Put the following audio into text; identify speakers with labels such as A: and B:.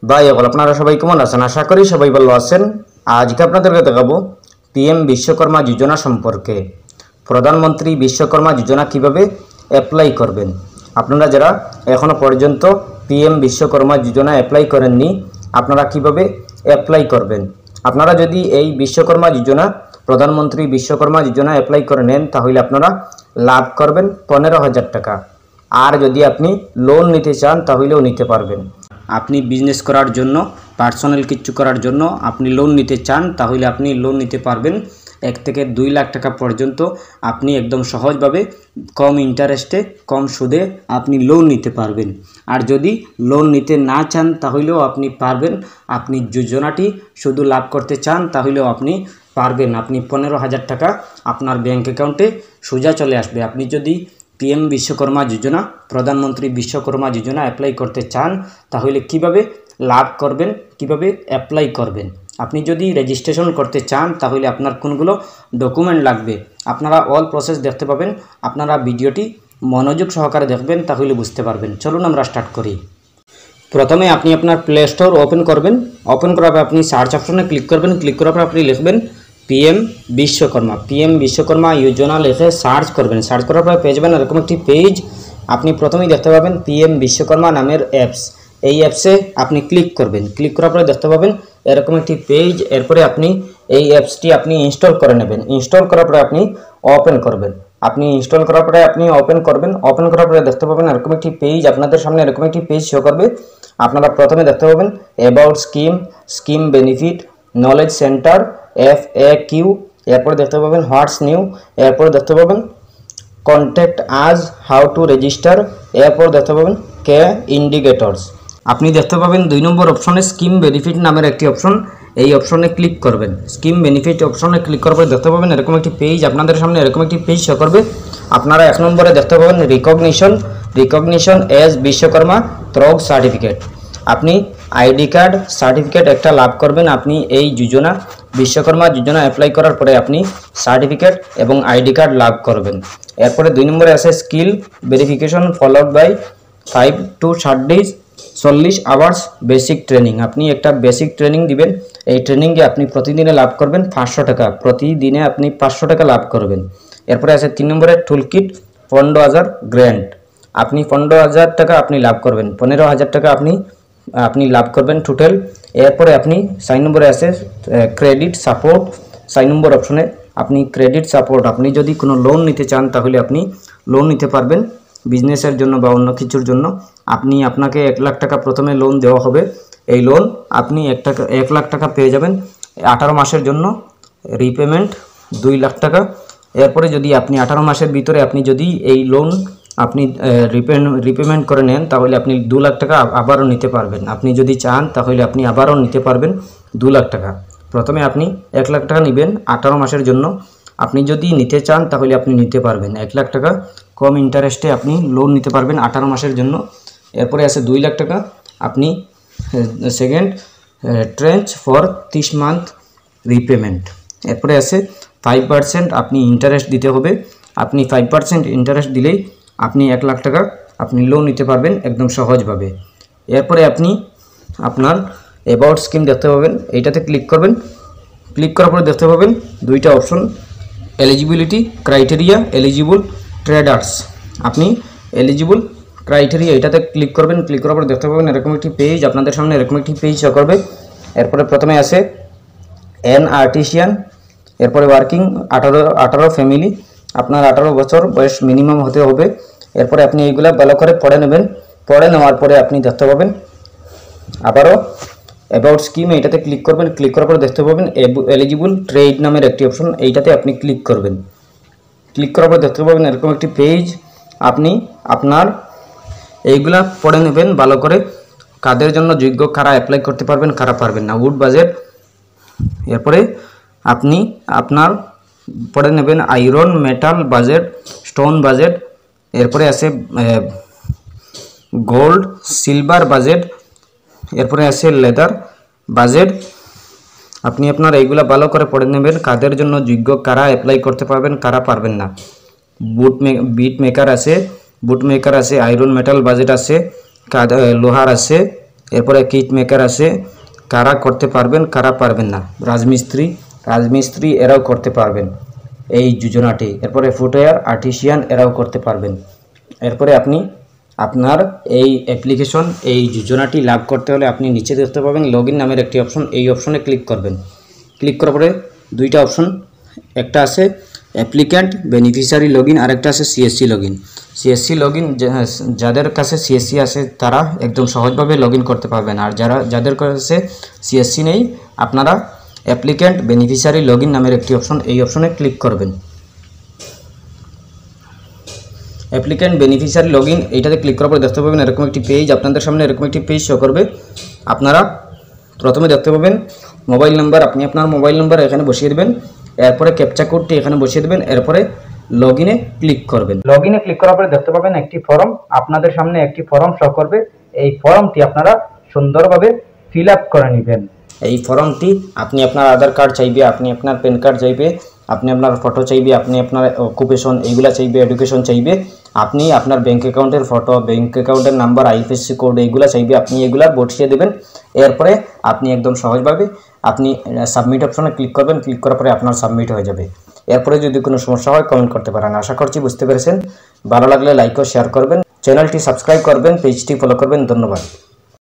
A: ভাই এখন আপনারা সবাই কেমন আছেন? আশা করি সবাই ভালো আছেন। আজকে আপনাদেরকে দেখাবো পিএম বিশ্বকর্মা যোজনা সম্পর্কে। প্রধানমন্ত্রী বিশ্বকর্মা যোজনা কিভাবে অ্যাপ্লাই করবেন। আপনারা যারা এখনো পর্যন্ত পিএম বিশ্বকর্মা যোজনা অ্যাপ্লাই করেননি, আপনারা কিভাবে অ্যাপ্লাই করবেন। আপনারা যদি এই বিশ্বকর্মা যোজনা, প্রধানমন্ত্রী বিশ্বকর্মা যোজনা অ্যাপ্লাই করে নেন, তাহলে আপনারা লাভ করবেন 15,000 টাকা। আর যদি আপনি লোন নিতে চান তাহলেও নিতে পারবেন। আপনি বিজনেস করার জন্য, পার্সোনাল কিছু করার জন্য আপনি লোন নিতে চান, তাহলে আপনি লোন নিতে পারবেন 1 থেকে 2 লাখ টাকা পর্যন্ত। আপনি একদম সহজভাবে কম ইন্টারেস্টে, কম সুদে আপনি লোন নিতে পারবেন। আর যদি লোন নিতে না চান তাহলেও আপনি পারবেন। আপনি যোজনাটি শুধু লাভ করতে চান তাহলেও আপনি পারবেন। আপনি 15,000 টাকা আপনার ব্যাঙ্ক অ্যাকাউন্টে সোজা চলে আসবে। আপনি যদি পিএম বিশ্বকর্মা যোজনা, প্রধানমন্ত্রী বিশ্বকর্মা যোজনা অ্যাপ্লাই করতে চান, তাহলে কিভাবে লাভ করবেন, কিভাবে অ্যাপ্লাই করবেন। আপনি যদি রেজিস্ট্রেশন করতে চান তাহলে আপনার কোনগুলো ডকুমেন্ট লাগবে, আপনারা অল প্রসেস দেখতে পাবেন। আপনারা ভিডিওটি মনোযোগ সহকারে দেখবেন, তাহলে বুঝতে পারবেন। চলুন আমরা স্টার্ট করি। প্রথমে আপনি আপনার প্লে স্টোর ওপেন করবেন। ওপেন করার পর আপনি সার্চ অপশনে ক্লিক করবেন। ক্লিক করার পর আপনি লিখবেন পিএম বিশ্বকর্মা যোজনা লিখে সার্চ করবেন। সার্চ করার পর পেয়ে যাবেন এরকম একটি পেজ। আপনি প্রথমেই দেখতে পাবেন পিএম বিশ্বকর্মা নামের অ্যাপস। এই অ্যাপসে আপনি ক্লিক করবেন। ক্লিক করার পরে দেখতে পাবেন এরকম একটি পেজ। এরপরে আপনি এই অ্যাপসটি আপনি ইনস্টল করে নেবেন। ইনস্টল করার পরে আপনি ওপেন করবেন। আপনি ইনস্টল করার পরে আপনি ওপেন করবেন। ওপেন করার পরে দেখতে পাবেন এরকম একটি পেজ, আপনাদের সামনে এরকম একটি পেজ শো করবে। আপনারা প্রথমে দেখতে পাবেন about scheme benefit, knowledge centre, FAQ। এরপরে দেখতে পাবেন হোয়াটস নিউ। এরপরে দেখতে পাবেন কন্ট্যাক্ট আজ, হাউ টু রেজিস্টার। এরপর দেখতে পাবেন কে ইন্ডিকেটরস। আপনি দেখতে পাবেন 2 নম্বর অপশনে স্কিম বেনিফিট নামের একটি অপশন। এই অপশনে ক্লিক করবেন। স্কিম বেনিফিট অপশনে ক্লিক করার পরে দেখতে পাবেন এরকম একটি পেজ, আপনাদের সামনে এরকম একটি পেজ শো করবে। আপনারা 1 নম্বরে দেখতে পাবেন রিকগনিশন এজ বিশ্বকর্মা ত্রগ সার্টিফিকেট। আপনি আইডি কার্ড সার্টিফিকেট একটা লাভ করবেন। আপনি এই যোজনা, বিশ্বকর্মা যোজনা অ্যাপ্লাই করার পরে আপনি সার্টিফিকেট এবং আইডি কার্ড লাভ করবেন। এরপরে 2 নম্বরে আছে skill verification followed by 5 to 30 days 40 hours basic training. আপনি একটা বেসিক ট্রেনিং দিবেন। এই ট্রেনিংয়ে আপনি প্রতিদিনে লাভ করবেন 500 টাকা। প্রতিদিনে আপনি 500 টাকা লাভ করবেন। এরপরে আছে 3 নম্বরে টুলকিট 15,000 গ্র্যান্ট। আপনি 15,000 টাকা আপনি লাভ করবেন। 15,000 টাকা আপনি লাভ করবেন টোটাল। এরপরে আপনি 4 নম্বরে আছে ক্রেডিট সাপোর্ট। 4 নম্বর অপশনে আপনি ক্রেডিট সাপোর্ট, আপনি যদি কোনো লোন নিতে চান তাহলে আপনি লোন নিতে পারবেন বিজনেসের জন্য বা অন্য কিছুর জন্য। আপনাকে 1 লাখ টাকা প্রথমে লোন দেওয়া হবে। এই লোন আপনি 1 লাখ টাকা পেয়ে যাবেন 18 মাসের জন্য। রিপেমেন্ট 2 লাখ টাকা। এরপরে যদি আপনি 18 মাসের ভিতরে আপনি যদি এই লোন আপনি রিপেমেন্ট করে নেন, তাহলে আপনি 2 লাখ টাকা আবারও নিতে পারবেন। আপনি যদি চান তাহলে আপনি আবারও নিতে পারবেন 2 লাখ টাকা। প্রথমে আপনি 1 লাখ টাকা নেবেন 18 মাসের জন্য। আপনি যদি নিতে চান তাহলে আপনি নিতে পারবেন 1 লাখ টাকা কম ইন্টারেস্টে আপনি লোন নিতে পারবেন 18 মাসের জন্য। এরপরে আছে 2 লাখ টাকা। আপনি second trench for 30 month repayment. এরপরে আছে 5% আপনি ইন্টারেস্ট দিতে হবে। আপনি 5% ইন্টারেস্ট দিলেই আপনি 1 লাখ টাকা আপনি লোন নিতে পারবেন একদম সহজভাবে। এরপরে আপনি আপনার অ্যাবাউট স্কিম দেখতে পাবেন, এইটাতে ক্লিক করবেন। ক্লিক করার পরে দেখতে পাবেন 2টা option, eligibility criteria, eligible traders. আপনি এলিজিবল ক্রাইটেরিয়া এটাতে ক্লিক করবেন। ক্লিক করার পরে দেখতে পাবেন এরকম একটি পেজ, আপনাদের সামনে এরকম একটি পেজ শো করবে। এরপরে প্রথমে আছে এন আর্টিসিয়ান, এরপরে ওয়ার্কিং 18 ফ্যামিলি, আপনার 18 বছর বয়স মিনিমাম হতে হবে। এরপরে আপনি এইগুলা ভালো করে পড়ে নেবেন। পড়ে নেওয়ার পরে আপনি দেখতে পাবেন আবারও অ্যাবাউট স্কিম, এইটাতে ক্লিক করবেন। ক্লিক করার পরে দেখতে পাবেন এলিজিবল ট্রেড নামের একটি অপশন, এইটাতে আপনি ক্লিক করবেন। ক্লিক করার পর দেখতে পাবেন এরকম একটি পেজ। আপনি আপনার এইগুলা পড়ে নেবেন ভালো করে, কাদের জন্য যোগ্য, কারা অ্যাপ্লাই করতে পারবেন, কারা পারবেন না। উড বাজেট, এরপরে আপনি আপনার পড়ে নেবেন iron metal budget, stone budget. এরপরে আছে গোল্ড সিলভার বাজেট। এরপরে আছে লেদার বাজেট। আপনি আপনার এইগুলা ভালো করে পড়ে নেবেন, কাদের জন্য যোগ্য, কারা অ্যাপ্লাই করতে পারবেন, কারা পারবেন না। বুট মেকার আছে, আয়রন মেটাল বাজেট আছে, লোহার আছে, এরপরে কিট মেকার আছে, কারা করতে পারবেন কারা পারবেন না। রাজমিস্ত্রি এরাও করতে পারবেন এই যোজনাটি। এরপরে ফুটওয়্যার আর্টিসিয়ান এরাও করতে পারবেন। এরপরে আপনি আপনার এই অ্যাপ্লিকেশন এই যোজনাটি লাভ করতে হলে আপনি নিচে দেখতে পাবেন লগইন নামের একটি অপশন, এই অপশনে ক্লিক করবেন। ক্লিক করার পরে দুইটা অপশন, একটা আছে অ্যাপ্লিক্যান্ট বেনিফিশিয়ারি লগইন, আরেকটা আছে সিএসসি লগইন। সিএসসি লগইন যাদের কাছে সিএসসি আছে তারা একদম সহজভাবে লগইন করতে পারবেন, আর যাদের কাছে সিএসসি নেই আপনারা অ্যাপ্লিক্যান্ট বেনিফিশিয়ারি লগইন নামের একটি অপশন, এই অপশনে ক্লিক করবেন। অ্যাপ্লিক্যান্ট বেনিফিশিয়ারি লগইন এইটাতে ক্লিক করার পরে দেখতে পাবেন এরকম একটি পেজ, আপনাদের সামনে এরকম একটি পেজ শো করবে। আপনারা প্রথমে দেখতে পাবেন মোবাইল নাম্বার, আপনি আপনার মোবাইল নাম্বার এখানে বসিয়ে দেবেন, এরপরে ক্যাপচা কোডটি এখানে বসিয়ে দেবেন, এরপরে লগইনে ক্লিক করবেন। লগইনে ক্লিক করার পরে দেখতে পাবেন একটি ফর্ম, আপনাদের সামনে একটি ফর্ম শো করবে। এই ফর্মটি আপনারা সুন্দরভাবে ফিল আপ করে নেবেন। এই ফর্মটি আপনি আপনার আধার কার্ড চাইবে, আপনি আপনার প্যান কার্ড চাইবে, আপনি আপনার ফটো চাইবে, আপনি আপনার অকুপেশন এইগুলা চাইবে, এডুকেশন চাইবে, আপনি আপনার ব্যাঙ্ক অ্যাকাউন্টের ফটো, ব্যাঙ্ক অ্যাকাউন্টের নাম্বার, আইএফএসসি কোড এইগুলা চাইবে, আপনি এগুলা বসিয়ে দেবেন। এরপরে আপনি একদম সহজভাবে আপনি সাবমিট অপশনে ক্লিক করবেন। ক্লিক করার পরে আপনার সাবমিট হয়ে যাবে। এরপরে যদি কোনো সমস্যা হয় কমেন্ট করতে পারেন। আশা করছি বুঝতে পেরেছেন। ভালো লাগলে লাইক ও শেয়ার করবেন, চ্যানেলটি সাবস্ক্রাইব করবেন, পেজটি ফলো করবেন। ধন্যবাদ।